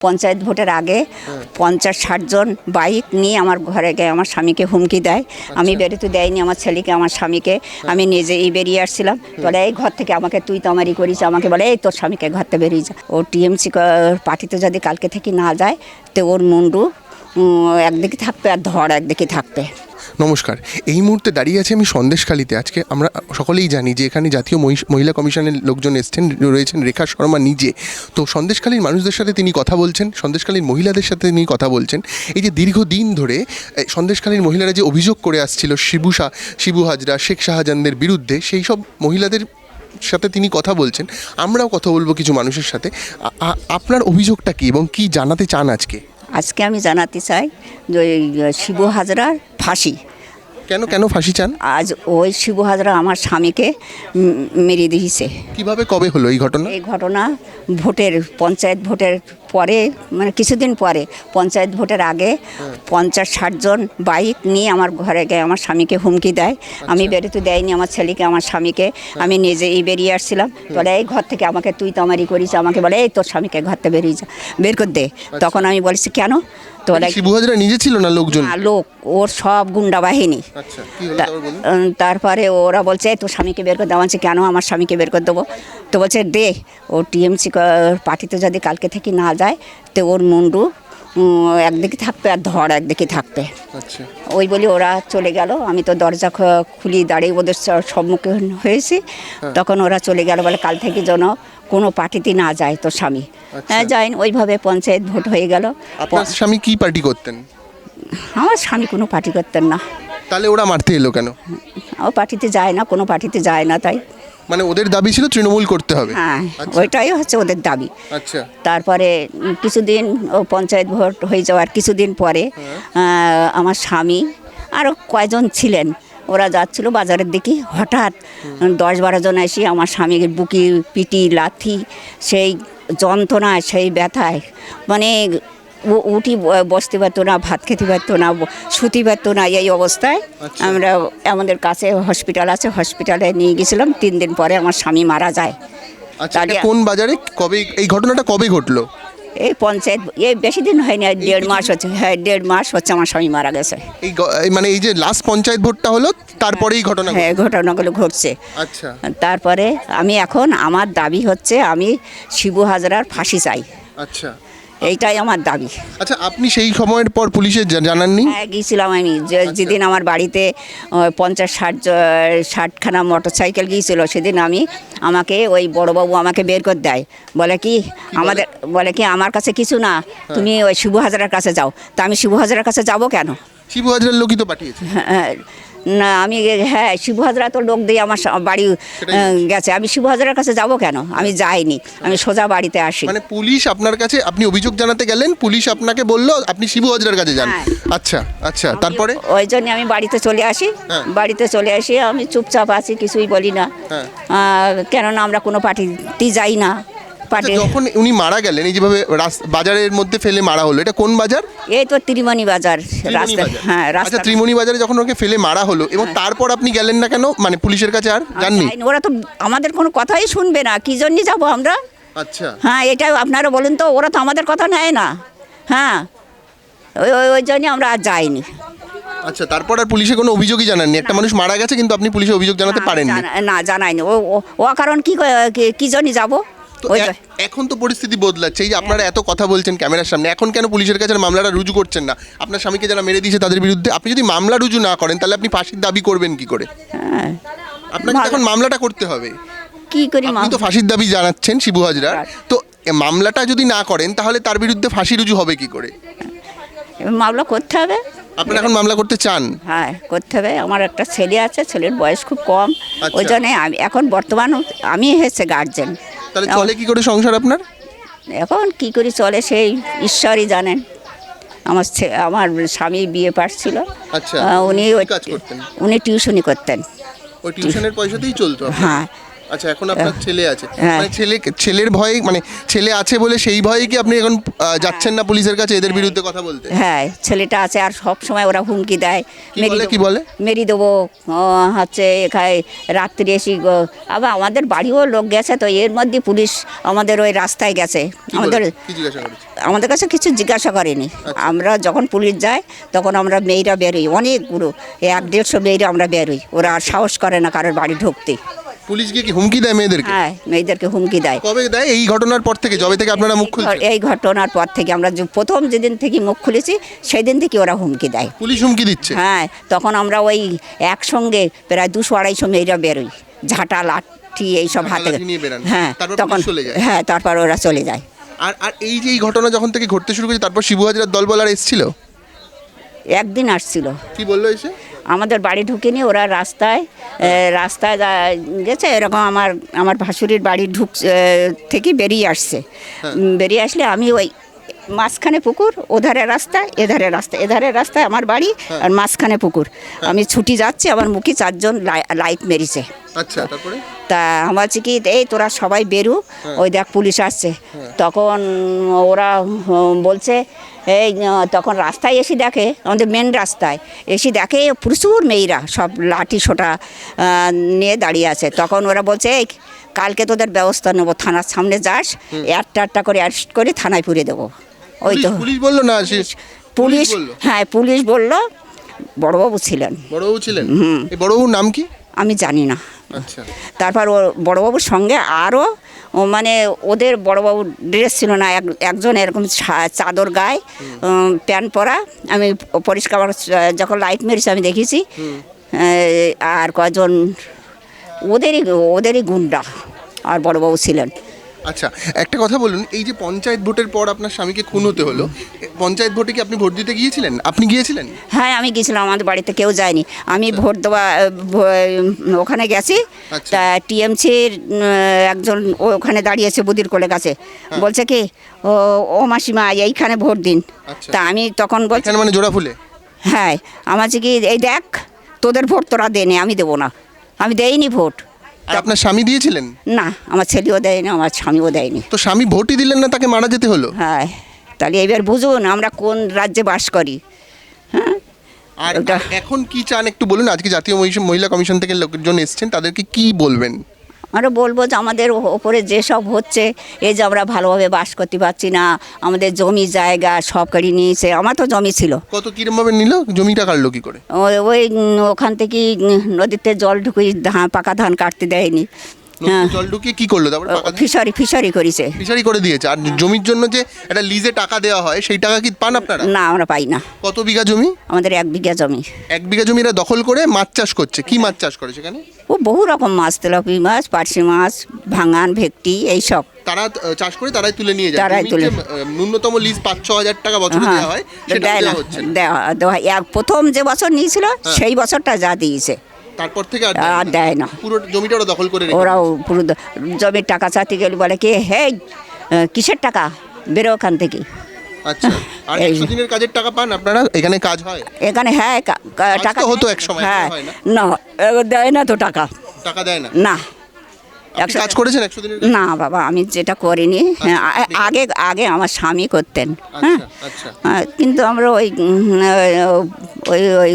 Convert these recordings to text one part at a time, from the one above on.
পঞ্চায়েত ভোটের আগে 50-60 জন বাইক নিয়ে আমার ঘরে গিয়ে আমার স্বামীকে হুমকি দেয়। আমি বেরোতে দেয়নি আমার ছেলেকে, আমার স্বামীকে। আমি নিজেই বেরিয়ে আসছিলাম। বলে এই ঘর থেকে আমাকে তুই তামারি করিস, আমাকে বলে এই তোর স্বামীকে ঘর থেকে বেরিয়ে যা। ও টিএমসি পার্টিতে যদি কালকে থেকে না যায় তো ওর মুন্ডু একদিকে থাকবে আর ধড় একদিকে থাকবে। নমস্কার, এই মুহূর্তে দাঁড়িয়ে আছি আমি সন্দেশখালীতে। আজকে আমরা সকলেই জানি যে এখানে জাতীয় মহিলা কমিশনের লোকজন এসছেন, রয়েছেন রেখা শর্মা নিজে। তো সন্দেশখালীর মানুষদের সাথে তিনি কথা বলছেন, সন্দেশখালীর মহিলাদের সাথে তিনি কথা বলছেন। এই যে দীর্ঘদিন ধরে সন্দেশখালীর মহিলারা যে অভিযোগ করে আসছিল শিবু হাজরা, শেখ শাহজাহানদের বিরুদ্ধে, সেই সব মহিলাদের সাথে তিনি কথা বলছেন। আমরাও কথা বলবো কিছু মানুষের সাথে। আপনার অভিযোগটা কী এবং কি জানাতে চান আজকে? আজকে আমি জানাতে চাই যে শিবু হাজরার ফাঁসি। কেন ফাঁসি চান? আজ ওই শিবু হাজরা আমার স্বামীকে মেরে দিয়েছে। কিভাবে, কবে হলো এই ঘটনা? এই ঘটনা পঞ্চায়েত ভোটের পরে, মানে কিছুদিন পরে। পঞ্চায়েত ভোটের আগে 50-60 জন বাইক নিয়ে আমার ঘরে গিয়ে আমার স্বামীকে হুমকি দেয়। আমি বেরোতে দেয়নি আমার ছেলেকে, আমার স্বামীকে। আমি নিজেই বেরিয়ে আসছিলাম। বলে এই ঘর থেকে আমাকে তুই তামারি করিস, আমাকে বলে এই তোর স্বামীকে ঘর থেকে বেরিয়ে যা, বের করে দে। তখন আমি বলছি কেন? তো শিবু হাজরা নিজে ছিল না লোকজন? লোক, ওর সব গুন্ডা বাহিনী। তারপরে ওরা বলছে তোর স্বামীকে বের করে দেওয়া আছে। কেন আমার স্বামীকে বের করে দেবো? তো বলছে দে, ও টিএমসি পার্টিতে যদি কালকে থেকে না যায় তো ওর মুন্ডু একদিকে থাকবে আর ধড় একদিকে থাকবে। ওই বলি ওরা চলে গেল। আমি তো দরজা খুলি দাঁড়িয়ে ওদের সম্মুখীন হয়েছি। তখন ওরা চলে গেল, বলে কাল থেকে যেন কোনো পার্টিতে না যায় তোর স্বামী। হ্যাঁ যাইন। ওইভাবে পঞ্চায়েত ভোট হয়ে গেল। আপনার স্বামী কি পার্টি করতেন? আমার স্বামী কোনো পার্টি করতেন না। তাহলে ওরা মারতে এলো কেন? ও পার্টিতে যায় না, কোনো পার্টিতে যায় না, তাই। মানে ওদের দাবি ছিল তৃণমূল করতে হবে? হ্যাঁ, ওইটাই হচ্ছে ওদের দাবি। আচ্ছা। তারপরে কিছুদিন ও পঞ্চায়েত ভোট হয়ে যাওয়ার কিছুদিন পরে আমার স্বামী আরও কয়জন ছিলেন, ওরা যাচ্ছিল বাজারের দিকে। হঠাৎ 10-12 জন এসে আমার স্বামীর বুকি পিটি লাথি, সেই যন্ত্রণায়, সেই ব্যথায়, মানে ও উঠি বসতে পারতো না, ভাত খেতে পারতো না, শুতে পারতো না। এই অবস্থায় আমরা আমাদের কাছে হসপিটাল আছে, হসপিটালে নিয়ে গেছিলাম। 3 দিন পরে আমার স্বামী মারা যায়। আচ্ছা, কোন বাজারে, কবে এই ঘটনাটা কবে ঘটলো? এই পঞ্চায়েত, এই বেশি দিন হয়নি, 1.5 মাস হচ্ছে। হ্যাঁ, 1.5 মাস হচ্ছে আমার স্বামী মারা গেছে। মানে এই যে লাস্ট পঞ্চায়েত ভোটটা হলো তারপরে এই ঘটনা? হ্যাঁ, ঘটনাগুলো ঘটছে। আচ্ছা। তারপরে আমি এখন আমার দাবি হচ্ছে আমি শিবু হাজরার ফাঁসি চাই। আচ্ছা, এইটাই আমার দাবি। আচ্ছা, আপনি সেই সময়ের পর পুলিশে জানাননি? হ্যাঁ, গিয়েছিলাম আমি। যেদিন আমার বাড়িতে 50-60খানা মোটরসাইকেল গিয়েছিল, সেদিন আমাকে ওই বড়োবাবু আমাকে বের করে দেয়। বলে কি আমার কাছে কিছু না, তুমি ওই শিবু হাজরার কাছে যাও। তা আমি শিবু হাজরার কাছে যাব কেন? শিবু হাজরার লোকই তো পাঠিয়েছে। না, আমি হ্যাঁ, শিবু হাজরা তো লোক দিয়ে আমার বাড়ি গেছে। আমি শিবু হাজরার কাছে যাব কেন? আমি যাইনি, আমি সোজা বাড়িতে আসি। মানে পুলিশ আপনার কাছে, আপনি অভিযোগ জানাতে গেলেন, পুলিশ আপনাকে বললো আপনি শিবু হাজরার কাছে যান। আচ্ছা আচ্ছা, তারপরে? ওই জন্য আমি বাড়িতে চলে আসি। বাড়িতে চলে আসি, আমি চুপচাপ আছি, কিছুই বলি না। কেননা আমরা কোনো পার্টিতে যাই না। যখন উনি মারা গেলেন, এই যেভাবে বাজারের মধ্যে ফেলে মারা হলো, এটা কোন বাজার? এই তো ত্রিমণি বাজার রাস্তা। হ্যাঁ, রাস্তা। ত্রিমণি বাজারে যখন ওকে ফেলে মারা হলো, এবং তারপর আপনি গেলেন না কেন? মানে পুলিশের কাছে আর যাননি? ওরা তো আমাদের কোনো কথাই শুনবে না, কি জন্য যাবো আমরা? আচ্ছা। হ্যাঁ, এটা আপনারা বলুন তো, ওরা তো আমাদের কথা নেয় না। হ্যাঁ, ওই জন্য আমরা আর যাইনি। আচ্ছা, তারপর আর পুলিশে কোনো অভিযোগই জানাননি? একটা মানুষ মারা গেছে কিন্তু আপনি পুলিশে অভিযোগ জানাতে পারেননি? না, জানাইনি। ও কারণ কি জন্য যাবো? এখন তো পরিস্থিতি বদলাচ্ছে। এই যে আপনারা এত কথা বলছেন ক্যামেরার সামনে, এখন কেন পুলিশের কাছে মামলাটা রুজু করছেন না? আপনার স্বামীকে যারা মেরে দিয়েছে তাদের বিরুদ্ধে আপনি যদি মামলা রুজু না করেন, তাহলে আপনি ফাঁসির দাবি করবেন কি করে? আপনাকে এখন মামলাটা করতে হবে। কি করি? আপনি তো ফাঁসির দাবি জানাচ্ছেন শিবু হাজরা, তো মামলাটা যদি না করেন তাহলে তার বিরুদ্ধে ফাঁসি রুজু হবে কি করে? মামলা করতে হবে। আপনারা এখন মামলা করতে চান? হ্যাঁ, করতে হবে। আমার একটা ছেলে আছে, ছেলের বয়স খুব কম। ওই জন্য এখন বর্তমান আমি হচ্ছে গার্জেন। তাহলে চলে কি করে সংসার আপনার? এখন কি করে চলে সেই ঈশ্বরই জানেন। আমার স্বামী বিয়ে পাশ ছিল। আচ্ছা। উনি কাজ করতেন? উনি টিউশনি করতেন। ওই টিউশনের পয়সাতেই চলতো? হ্যাঁ, আচ্ছা, এখন আপনার ছেলে আছে, হ্যাঁ। মানে ছেলের ভয়ে, মানে ছেলে আছে বলে সেই ভয়ে কি আপনি এখন যাচ্ছেন না পুলিশের কাছে এদের বিরুদ্ধে কথা বলতে? হ্যাঁ, ছেলেটা আছে আর সব সময় ওরা হুমকি দেয়, কি বলে? মেরি দেবো, হচ্ছে এখানে রাত্রি এসে আবার আমাদের বাড়িও লোক গেছে, তো এর মধ্যে পুলিশ আমাদের ওই রাস্তায় গেছে, কি জিজ্ঞাসা করেছে? আমাদের কাছে কিছু জিজ্ঞাসা করেনি। আমরা যখন পুলিশ যায় তখন আমরা মেয়েরা বেরোই, অনেকগুলো 100-150 মেয়েরা আমরা বেরোই, ওরা আর সাহস করে না কারোর বাড়ি ঢুকতে। পুলিশ গিয়ে কি হুমকি দেয় মেয়েদেরকে? হ্যাঁ, মেয়েদেরকে হুমকি দেয়। কবে দেয়? এই ঘটনার পর থেকে, যবে থেকে আপনারা মুখ খুলছেন? এই ঘটনার পর থেকে আমরা প্রথম যেদিন থেকে মুখ খুলেছি সেই দিন থেকে ওরা হুমকি দেয়। পুলিশ হুমকি দিচ্ছে? হ্যাঁ, তখন আমরা ওই একসঙ্গে প্রায় 200-250 মেয়েরা বেরোই, ঝাঁটা লাঠি এইসব ঝাঁটা হাতে। লাঠি নিয়ে বেরান। হ্যাঁ, তারপর তখন পুলিশ চলে যায়? হ্যাঁ, তারপর ওরা চলে যায়। আর আর এই যে এই ঘটনা যখন থেকে ঘটতে শুরু করেছে, তারপর শিবু হাজরার দলবল আর এসেছিল? একদিন আসছিল, কি বললো এসে? আমাদের বাড়ি ঢুকেনি, ওরা রাস্তায় গেছে এরকম, আমার ভাসুরির বাড়ি থেকে বেরিয়ে আসছে। বেরিয়ে আসলে আমি ওই মাঝখানে পুকুর, ওধারে রাস্তা এধারে রাস্তা, এধারে রাস্তায় আমার বাড়ি আর মাঝখানে পুকুর, আমি ছুটি যাচ্ছি, আমার মুখে 4 জন লাইট মেরেছে। আচ্ছা, তারপরে? তা আমার হচ্ছে কি, এই তোরা সবাই বেরু, ওই দেখ পুলিশ আসছে। তখন ওরা বলছে এই, তখন রাস্তায় এসে দেখে, আমাদের মেন রাস্তায় এসে দেখে প্রচুর মেয়েরা সব লাঠি সোটা নিয়ে দাঁড়িয়ে আছে। তখন ওরা বলছে এই কালকে তোদের ব্যবস্থা নেবো, থানার সামনে যাস, একটা করে অ্যারেস্ট করে থানায় পুরে দেবো। ওই তো পুলিশ বললো না? পুলিশ, হ্যাঁ পুলিশ বললো। বড়বাবু ছিলেন। বড়বাবু ছিলেন? এই বড়বাবুর নাম কি? আমি জানি না। আচ্ছা। তারপর ও বড়বাবুর সঙ্গে আরও মানে ওদের বড়বাবুর ড্রেস ছিল না, একজন এরকম চাদর গায়ে, প্যান্ট পরা, আমি পরিষ্কার যখন লাইট মেরেছি আমি দেখেছি। আর কজন ওদেরই গুন্ডা আর বড়বাবু ছিলেন। আচ্ছা, একটা কথা বলুন, এই যে পঞ্চায়েত ভোটের পর আপনার স্বামীকে খুন হতে হলো, পঞ্চায়েত ভোটে কি আপনি ভোট দিতে গিয়েছিলেন? আপনি গিয়েছিলেন? হ্যাঁ, আমি গেছিলাম, আমাদের বাড়িতে কেউ যায়নি, আমি ভোট দেওয়া ওখানে গেছি। আচ্ছা। তা টিএমসির একজন ওখানে দাঁড়িয়েছে বুদির কোলের কাছে, বলছে কি ও মাসিমা এইখানে ভোট দিন। আচ্ছা। তা আমি তখন বলছি, এখানে মানে জোড়া ফুলে? হ্যাঁ, আমার হচ্ছে কি এই দেখ তোদের ভোট তোরা দেনে, আমি দেবো না, আমি দেইনি ভোট। আর আপনার স্বামী দিয়েছিলেন? না, আমার ছেলেও দেয়নি, আমার স্বামীও দেয়নি। তো স্বামী ভোটই দিলেন না, তাকে মারা যেতে হলো? হ্যাঁ, তাহলে এবার বুঝুন আমরা কোন রাজ্যে বাস করি। হ্যাঁ, আর এখন কি চান একটু বলুন? আজকে জাতীয় মহিলা কমিশন থেকে লোকজন এসেছেন, তাদেরকে কি বলবেন? আমরা বলবো যে আমাদের ওপরে যেসব হচ্ছে, এই যে আমরা ভালোভাবে বাস করতে পারছি না, আমাদের জমি জায়গা সব কেড়ে নিয়েছে। আমার তো জমি ছিল। কত কিরমভাবে নিল? জমিটা কাটলো কি করে? ওই ওখান থেকে নদীতে জল ঢুকিয়ে পাকা ধান কাটতে দেয়নি। হ্যাঁ, জল ঢুকিয়ে কি করলো? তারপরে ফিশারি করেছে। ফিশারি করে দিয়েছে। আর জমির জন্য যে একটা লিজে টাকা দেওয়া হয়, সেই টাকা কি পান আপনারা? না, আমরা পাই না। কত বিঘা জমি? আমাদের 1 বিঘা জমি। 1 বিঘা জমি এরা দখল করে মাছ চাষ করছে। কি মাছ চাষ করে সেখানে? ও বহু রকম মাছ, তেলাপি মাছ, পার্শে মাছ, ভাঙান, ভেটকি, এইসব তারা চাষ করে তারাই তুলে নিয়ে যায়। তারাই তুলে। ন্যূনতম লিজ 5-6 হাজার টাকা বছরে দেওয়া হয়, সেটা দেয় না, দেওয়া হচ্ছে না। দেওয়া প্রথম যে বছর নিয়েছিল সেই বছরটা যা দিয়েছে, তারপর থেকে আর দেয় না। পুরো জমিটা ওরা দখল করে রেখেছে। ওরাও পুরো জমির টাকা চাইতে গেলে বলে কি হে কিসের টাকা, বেরো ওখান থেকে। আচ্ছা। আর 100 দিনের কাজের টাকা পান আপনারা? এখানে কাজ হয়? এখানে হ্যাঁ টাকা তো হতো এক সময়, হ্যাঁ, হয় না? না দেয় না তো টাকা। টাকা দেয় না? না। আপনি কাজ করেছেন 100 দিনের? না বাবা, আমি যেটা করিনি। আগে আমার স্বামী করতেন। হ্যাঁ, আচ্ছা। কিন্তু আমরা ওই ওই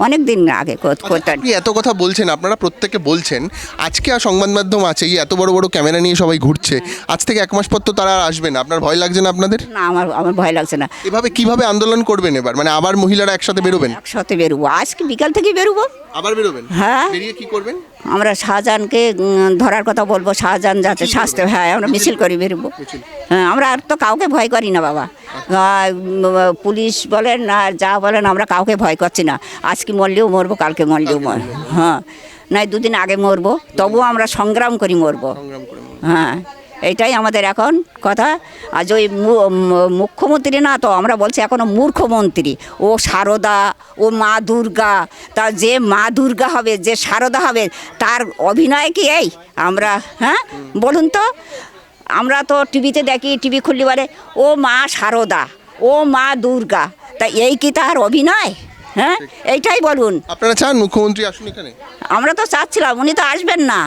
অনেক দিন আগে করতেন। আপনি এত কথা বলছেন, আপনারা প্রত্যেকে বলছেন, আজকে আর সংবাদ মাধ্যম আছে, এই এত বড় বড় ক্যামেরা নিয়ে সবাই ঘুরছে, আজ থেকে 1 মাস পর তো তারা আর আসবে না। আপনার ভয় লাগছে না আপনাদের? না, আমার ভয় লাগছে না। এভাবে কিভাবে আন্দোলন করবেন এবার? মানে আবার মহিলারা একসাথে বেরোবেন? একসাথে বেরোবো, আজকে বিকাল থেকে বেরোবো। আবার বেরোবেন? হ্যাঁ। বেরিয়ে কি করবেন? আমরা শাহজাহানকে ধরার কথা বলবো, শাহজাহান যাতে শাস্তি। হ্যাঁ, আমরা মিছিল করে বেরোবো। হ্যাঁ, আমরা আর তো কাউকে ভয় করি না বাবা। পুলিশ বলেন আর যা বলেন, আমরা কাউকে ভয় করছি না। আজকে মরলেও মরবো, কালকে মরলেও মরবো। হ্যাঁ, নয় 2 দিন আগে মরবো, তবুও আমরা সংগ্রাম করি মরবো। হ্যাঁ, এইটাই আমাদের এখন কথা। আজ ওই মুখ্যমন্ত্রী না তো, আমরা বলছি এখনো মূর্খমন্ত্রী। ও সারদা, ও মা দুর্গা, তা যে মা দুর্গা হবে, যে সারদা হবে, তার অভিনয় কি এই আমরা? হ্যাঁ, বলুন তো। আমরা তো টিভিতে দেখি, টিভি খুললি বলে ও মা সারদা, ও মা দুর্গা, তা এই কি তার অভিনয়? হ্যাঁ, এইটাই বলুন। আপনারা চান মুখ্যমন্ত্রী আসুন এখানে? আমরা তো চাচ্ছিলাম, উনি তো আসবেন না।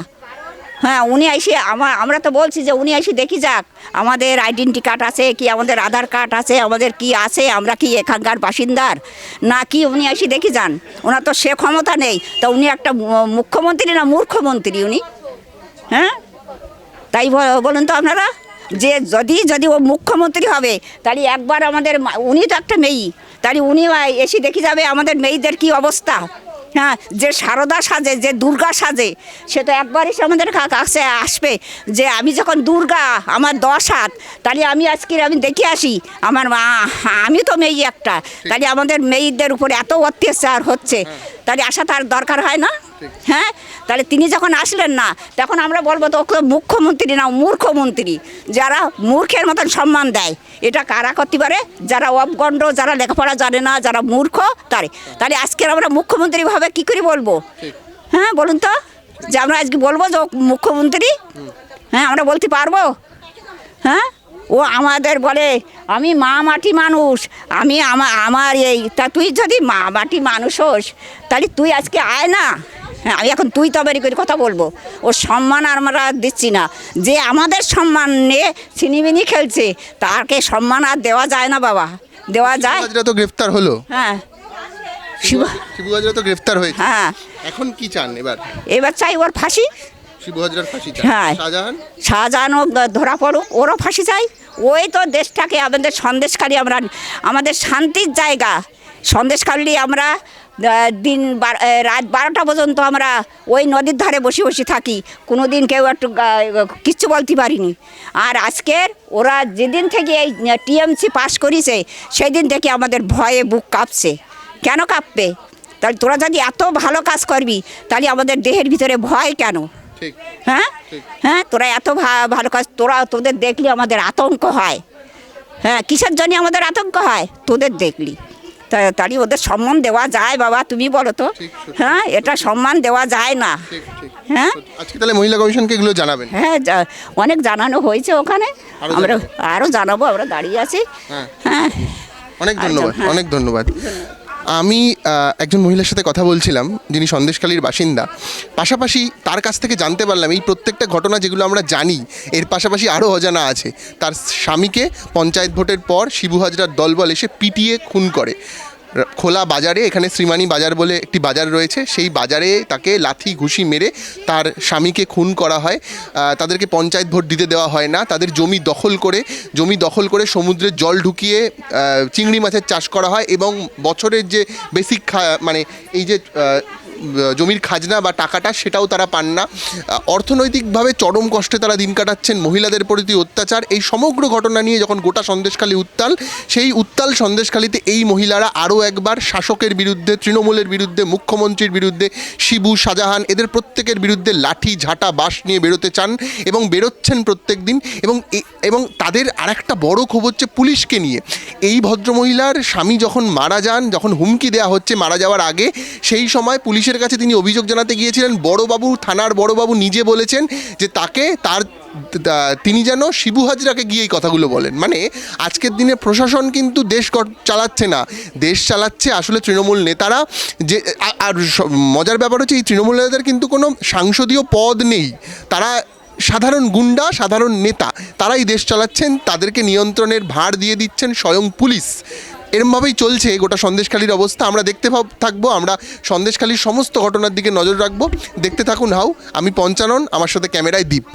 হ্যাঁ উনি এসে আমরা তো বলছি যে উনি এসে দেখি যাক আমাদের আইডেন্টি কার্ড আছে কি, আমাদের আধার কার্ড আছে, আমাদের কি আছে, আমরা কি এখানকার বাসিন্দার না কি, উনি এসে দেখি যান। ওনার তো সে ক্ষমতা নেই, তো উনি একটা মুখ্যমন্ত্রী না মূর্খমন্ত্রী উনি? হ্যাঁ তাই বলুন তো আপনারা, যে যদি ও মুখ্যমন্ত্রী হবে তাহলে একবার আমাদের উনি তো একটা মেয়ে, তাহলে উনি এসে দেখে যাবে আমাদের মেয়েদের কি অবস্থা। হ্যাঁ, যে সারদা সাজে, যে দুর্গা সাজে, সে তো একবার এসে আমাদের কাছে আসবে যে আমি যখন দুর্গা, আমার 10 হাত, তাহলে আমি আমি দেখে আসি আমার আমি তো মেয়ে একটা, তাহলে আমাদের মেয়েদের উপরে এত অত্যাচার হচ্ছে, তাহলে আসা তার দরকার হয় না? হ্যাঁ, তাহলে তিনি যখন আসলেন না, তখন আমরা বলবো তো ওকে মুখ্যমন্ত্রী না মূর্খমন্ত্রী, যারা মূর্খের মতন সম্মান দেয়। এটা কারা করতে পারে? যারা অবগণ্ড, যারা লেখাপড়া জানে না, যারা মূর্খ, তাহলে আজকের আমরা মুখ্যমন্ত্রী ভাবে কী করে বলবো? হ্যাঁ বলুন তো, যে আমরা আজকে বলবো যে মুখ্যমন্ত্রী? হ্যাঁ আমরা বলতে পারবো? হ্যাঁ, ও আমাদের বলে আমি মা মাটি মানুষ, আমি আমার এই, তা তুই যদি মা মাটি মানুষ হোস তাহলে তুই আজকে আয় না। হ্যাঁ, আমি এখন তুই তবেরই করে কথা বলবো, ওর সম্মান আমরা দিচ্ছি না। যে আমাদের সম্মান নিয়ে ছিনিমিনি খেলছে, তাকে সম্মান আর দেওয়া যায় না বাবা, দেওয়া যায়? শিবু হাজরা তো গ্রেফতার হলো। হ্যাঁ, শিবু হাজরা তো গ্রেফতার হয়েছে। হ্যাঁ, এখন কি চান এবার চাই ওর ফাঁসি। শিবু হাজরার ফাঁসি চান? হ্যাঁ, শাহজাহানও ধরা পড়ুক, ওরও ফাঁসি চাই। ওই তো দেশটাকে আমাদের সন্দেশখালী, আমাদের শান্তির জায়গা সন্দেশখালী, আমরা রাত 12টা পর্যন্ত আমরা ওই নদীর ধারে বসে বসে থাকি, কোনো দিন কেউ একটু কিচ্ছু বলতে পারিনি। আর আজকের ওরা যেদিন থেকে এই টিএমসি পাস করেছে, সেই দিন থেকে আমাদের ভয়ে বুক কাঁপছে। কেন কাঁপবে? তাহলে তোরা যদি এত ভালো কাজ করবি, তাহলে আমাদের দেহের ভিতরে ভয় কেন? হ্যাঁ, হ্যাঁ, তোরা এত ভালো কাজ, তোদের দেখলে আমাদের আতঙ্ক হয়। হ্যাঁ, কিসের জন্য আমাদের আতঙ্ক হয়? তোদের দেখলি। তাহলে ওদের সম্মান দেওয়া যায় বাবা, তুমি বলো তো? হ্যাঁ, এটা সম্মান দেওয়া যায় না। হ্যাঁ, আজকে তাহলে মহিলা কমিশনকে এগুলো জানাবেন? হ্যাঁ, অনেক জানানো হয়েছে ওখানে, আমরা আরও জানাবো, আমরা দাঁড়িয়ে আছি। হ্যাঁ, অনেক ধন্যবাদ, অনেক ধন্যবাদ। আমি একজন মহিলার সাথে কথা বলছিলাম, যিনি সন্দেশখালীর বাসিন্দা। পাশাপাশি তার কাছ থেকে জানতে পারলাম এই প্রত্যেকটা ঘটনা যেগুলো আমরা জানি, এর পাশাপাশি আরও অজানা আছে। তার স্বামীকে পঞ্চায়েত ভোটের পর শিবু হাজরার দলবল এসে পিটিয়ে খুন করে। খোলা বাজারে, এখানে শ্রীমানি বাজার বলে একটি বাজার রয়েছে, সেই বাজারে তাকে লাথি ঘুষি মেরে তার স্বামীকে খুন করা হয়। তাদেরকে পঞ্চায়েত ভোট দিতে দেওয়া হয় না, তাদের জমি দখল করে সমুদ্রের জল ঢুকিয়ে চিংড়ি মাছের চাষ করা হয়, এবং বছরের যে বেসিক মানে এই যে জমির খাজনা বা টাকাটা, সেটাও তারা পান না। অর্থনৈতিকভাবে চরম কষ্টে তারা দিন কাটাচ্ছেন, মহিলাদের প্রতি অত্যাচার। এই সমগ্র ঘটনা নিয়ে যখন গোটা সন্দেশখালী উত্তাল, সেই উত্তাল সন্দেশখালীতে এই মহিলারা আরও একবার শাসকের বিরুদ্ধে, তৃণমূলের বিরুদ্ধে, মুখ্যমন্ত্রীর বিরুদ্ধে, শিবু, শাহজাহান, এদের প্রত্যেকের বিরুদ্ধে লাঠি ঝাঁটা বাঁশ নিয়ে বেরোতে চান এবং বেরোচ্ছেন প্রত্যেক দিন। এবং তাদের আরেকটা বড় ক্ষোভ হচ্ছে পুলিশকে নিয়ে। এই ভদ্রমহিলার স্বামী যখন মারা যান, যখন হুমকি দেওয়া হচ্ছে মারা যাওয়ার আগে, সেই সময় পুলিশের কাছে তিনি অভিযোগ জানাতে গিয়েছিলেন। বড়বাবু, থানার বড়বাবু নিজে বলেছেন যে তিনি যেন শিবু হাজরাকে গিয়ে এই কথাগুলো বলেন। মানে আজকের দিনে প্রশাসন কিন্তু দেশ চালাচ্ছে না, দেশ চালাচ্ছে আসলে তৃণমূল নেতারা। যে আর মজার ব্যাপার হচ্ছে, এই তৃণমূল নেতাদের কিন্তু কোনো সাংসদীয় পদ নেই, তারা সাধারণ গুন্ডা, সাধারণ নেতা, তারাই দেশ চালাচ্ছেন, তাদেরকে নিয়ন্ত্রণের ভার দিয়ে দিচ্ছেন স্বয়ং পুলিশ। এরমভাবেই চলছে গোটা সন্দেশখালীর অবস্থা। আমরা দেখতে থাকবো, আমরা সন্দেশখালীর সমস্ত ঘটনার দিকে নজর রাখবো। দেখতে থাকুন হাউ। আমি পঞ্চানন, আমার সাথে ক্যামেরায় দীপ।